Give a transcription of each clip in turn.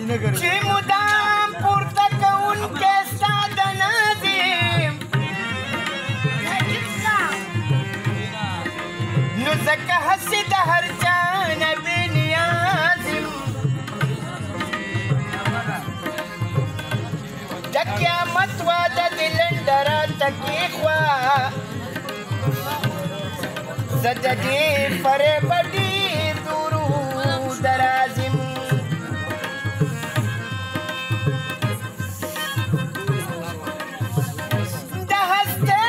چې مدام پورته کوونکی ستا د نازم نو ځکه هسې د هر چا نه بې نیاز یم د قیامت واده دې لنډه راته کېښوه زه د دې فریبه ډېر درود راز یم د هستۍ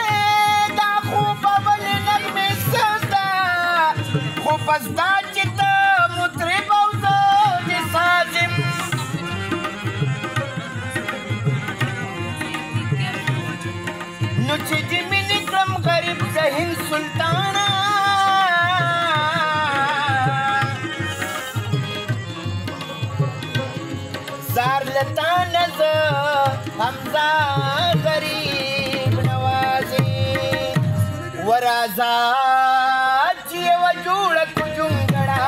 دا خوبول نغمې سزده خو بس دا چې ته مطرب او زه د ساز یم نو چې د مینې کړم غریب د هند سلطانه زار لتا نزه حمزه غریب نوازي ورازا چې یوه جوړه کو جونګړه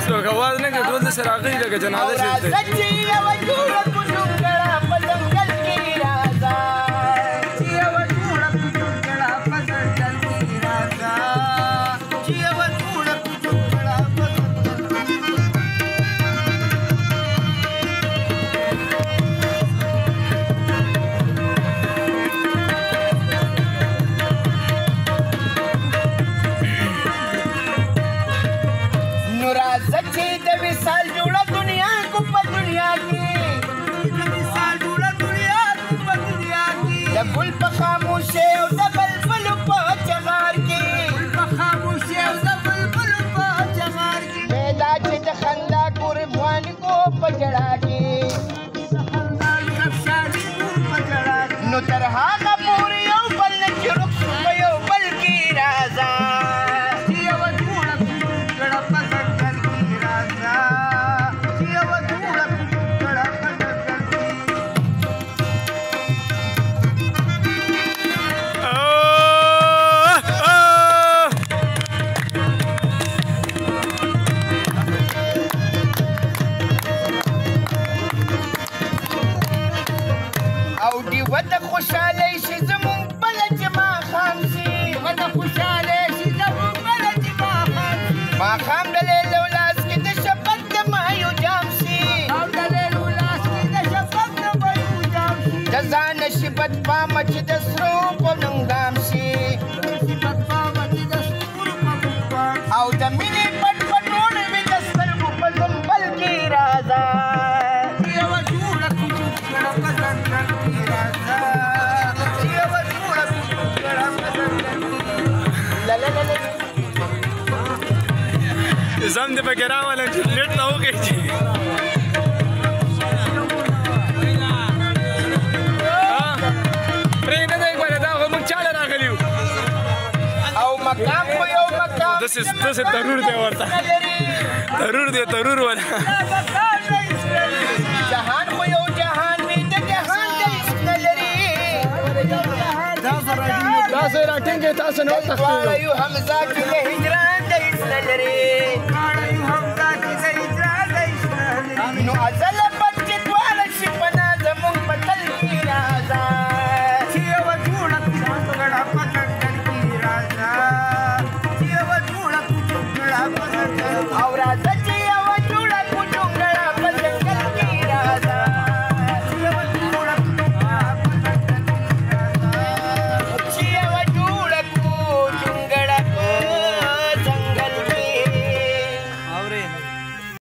څوک اواز نه کوي ټول داسې راغلي لکه جنازه چې ورازا چې یوه جوړه کو جونګړه په ځنګل کې رازا چې یوه جوړه کو جونګړه په ځنګل کې رازا چې یوه جوړه کو جونګړه په راځه چې د وصال جوړه دنیا کو په دنیا کې د ګل په خاموشۍ او د بلبلو په چغار کې پیدا چې د خندا قربان کو په ژړا کې نو تر هغه پورې یو بل نه چې رخ شو په یو بل کې راځه او ډیوه د خوشحالۍ شي زمونږ بله چې ماښام شي ماښام د لیلو لاس کې د شفق د مایو جام شي د ځانه شي بد پامه چې د سرو په ننګام شي او د مینې پټ پټوڼې وي د سترګو په زنبل کې راځه زم دې پکې راولم چې لیټ نه وکړي پرېږده دی ګوره دا خو موږ چاله راغلي یو او مقام خو یو مقام داسې ترور دی ورته ترور دی ترور ولا جهان خو یو جهان وي د جهان د عشق نه لري تاسو راټینګئ تاسو نه دواړه یو حمزه چې د هجران د عشق نه لري نو ازله بد چې دواړه شي پناه زمونږ په تل کې راځه او راځه